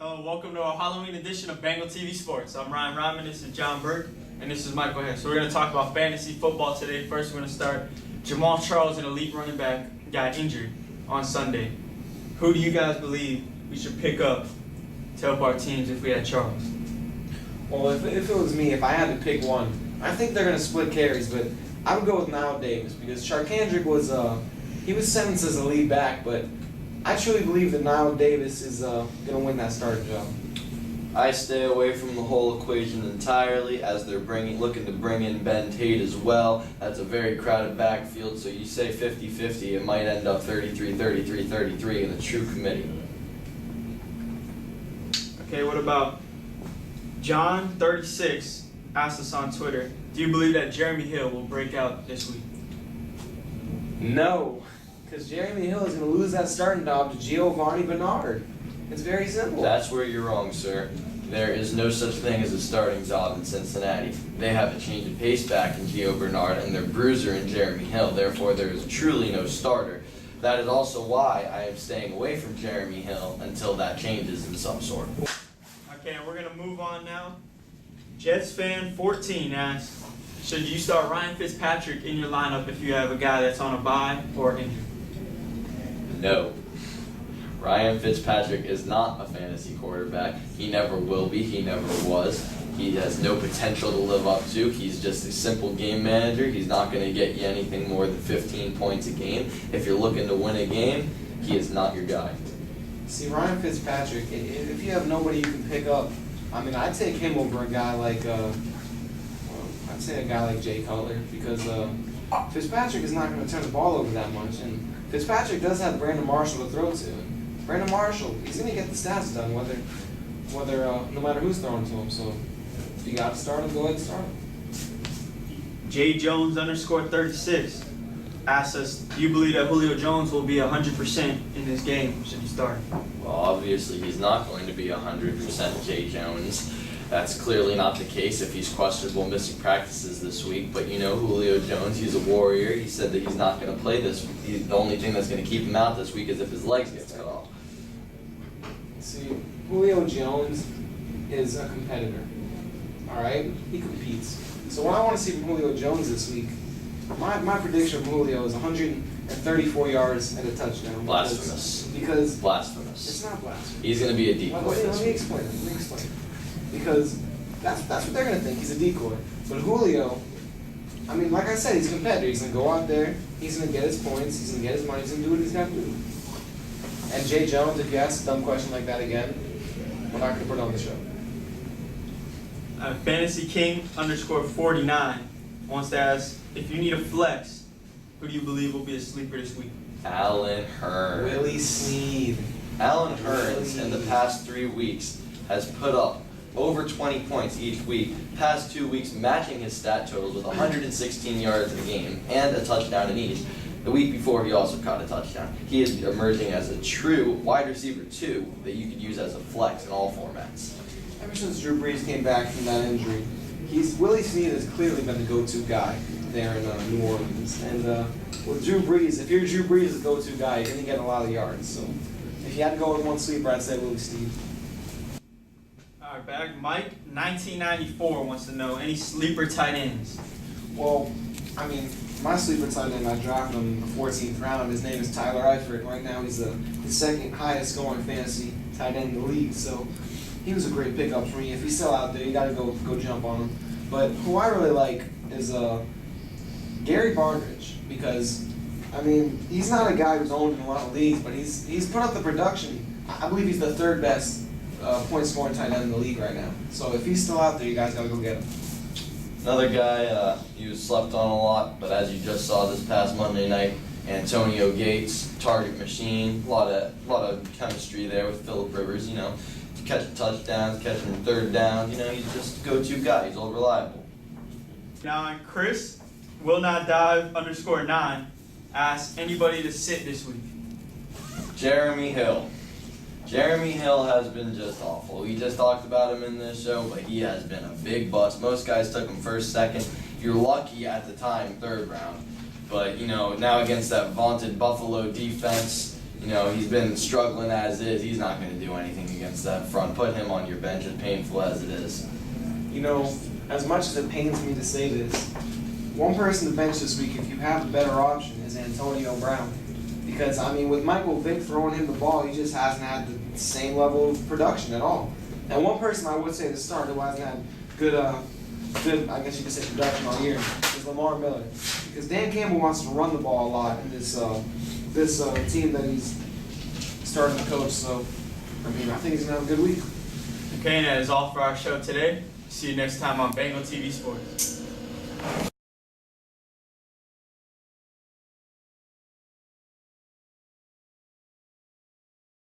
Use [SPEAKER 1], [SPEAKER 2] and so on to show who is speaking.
[SPEAKER 1] Hello, welcome to our Halloween edition of Bengal TV Sports. I'm Rottman, this is Burke, and this is Michael Hess. So we're going to talk about fantasy football today. First, we're going to start. Jamal Charles, an elite running back, got injured on Sunday. Who do you guys believe we should pick up to help our teams if we had Charles?
[SPEAKER 2] Well, if it was me, if I had to pick one, I think they're going to split carries, but I would go with Niall Davis because Charkandrick was sentenced as a lead back, but I truly believe that Niall Davis is going to win that starting job.
[SPEAKER 3] I stay away from the whole equation entirely, as they're looking to bring in Ben Tate as well. That's a very crowded backfield, so you say 50-50, it might end up 33-33-33 in the true committee.
[SPEAKER 1] Okay, what about John 36 asked us on Twitter, do you believe that Jeremy Hill will break out this week?
[SPEAKER 2] No, because Jeremy Hill is going to lose that starting job to Giovanni Bernard. It's very simple.
[SPEAKER 3] That's where you're wrong, sir. There is no such thing as a starting job in Cincinnati. They have a change of pace back in Gio Bernard and their bruiser in Jeremy Hill. Therefore, there is truly no starter. That is also why I am staying away from Jeremy Hill until that changes in some sort.
[SPEAKER 1] Okay, we're going to move on now. Jets fan 14 asks, should you start Ryan Fitzpatrick in your lineup if you have a guy that's on a bye or injured?
[SPEAKER 3] No. Ryan Fitzpatrick is not a fantasy quarterback. He never will be. He never was. He has no potential to live up to. He's just a simple game manager. He's not going to get you anything more than 15 points a game. If you're looking to win a game, he is not your guy.
[SPEAKER 2] See, Ryan Fitzpatrick, if you have nobody you can pick up, I mean, I'd take him over a guy like, I'd say a guy like Jay Cutler, because Fitzpatrick is not going to turn the ball over that much, and Fitzpatrick does have Brandon Marshall to throw to. Brandon Marshall, he's going to get the stats done, no matter who's throwing to him. So if you got to start him, go ahead and start him.
[SPEAKER 1] J Jones _36 asks us, do you believe that Julio Jones will be 100% in this game? Should he start?
[SPEAKER 3] Well, obviously he's not going to be 100% Jay Jones. That's clearly not the case if he's questionable missing practices this week. But you know Julio Jones, he's a warrior. He said that he's not going to play this week. The only thing that's going to keep him out this week is if his legs get cut off.
[SPEAKER 2] See, Julio Jones is a competitor. All right? He competes. So what I want to see from Julio Jones this week, my prediction from Julio is 134 yards and a touchdown.
[SPEAKER 3] Blasphemous.
[SPEAKER 2] Because
[SPEAKER 3] blasphemous.
[SPEAKER 2] It's not blasphemous.
[SPEAKER 3] He's going to be a decoy.
[SPEAKER 2] Let me explain it. Because that's what they're going to think. He's a decoy. But Julio, I mean, like I said, he's a competitor. He's going to go out there. He's going to get his points. He's going to get his money. He's going to do what he's got to do. And Jay Jones, if you ask a dumb question like that again, we're not going to put it on the show.
[SPEAKER 1] Fantasy King _49 wants to ask, if you need a flex, who do you believe will be a sleeper this week?
[SPEAKER 3] Alan Hearn.
[SPEAKER 2] Willie Snead.
[SPEAKER 3] Alan Hearns in the past 3 weeks has put up over 20 points each week. Past 2 weeks matching his stat totals with 116 yards in a game and a touchdown in each. The week before, he also caught a touchdown. He is emerging as a true wide receiver 2 that you could use as a flex in all formats.
[SPEAKER 2] Ever since Drew Brees came back from that injury, Willie Snead has clearly been the go-to guy there in New Orleans. And with Drew Brees, if you're Drew Brees' go-to guy, you're going to get a lot of yards. So if you had to go with one sleeper, I'd say Willie Snead.
[SPEAKER 1] All right, back. Mike 1994 wants to know, any sleeper tight ends?
[SPEAKER 2] Well, I mean, my sleeper tight end, I drafted him in the 14th round. His name is Tyler Eifert. Right now, he's the second highest scoring fantasy tight end in the league. So he was a great pickup for me. If he's still out there, you got to go jump on him. But who I really like is Gary Barnidge, because I mean, he's not a guy who's owned in a lot of leagues, but he's put up the production. I believe he's the third best point scoring tight end in the league right now. So if he's still out there, you guys got to go get him.
[SPEAKER 3] Another guy he was slept on a lot, but as you just saw this past Monday night, Antonio Gates, target machine, a lot of chemistry there with Phillip Rivers. You know, catching touchdowns, catching third downs. You know, he's just a go-to guy. He's all reliable.
[SPEAKER 1] Now, Chris will not dive _9 asks, anybody to sit this week?
[SPEAKER 3] Jeremy Hill. Jeremy Hill has been just awful. We just talked about him in this show, but he has been a big bust. Most guys took him first, second. You're lucky at the time, third round. But, you know, now against that vaunted Buffalo defense, You know, he's been struggling as is. He's not going to do anything against that front. Put him on your bench, as painful as it is.
[SPEAKER 2] You know, as much as it pains me to say this, one person to bench this week, if you have a better option, is Antonio Brown. Because, I mean, with Michael Vick throwing him the ball, he just hasn't had the same level of production at all. And one person I would say to start who hasn't had good, I guess you could say, production all year is Lamar Miller. Because Dan Campbell wants to run the ball a lot in this team that he's starting to coach. So, I mean, I think he's going to have a good week.
[SPEAKER 1] Okay, and that is all for our show today. See you next time on Bengal TV Sports.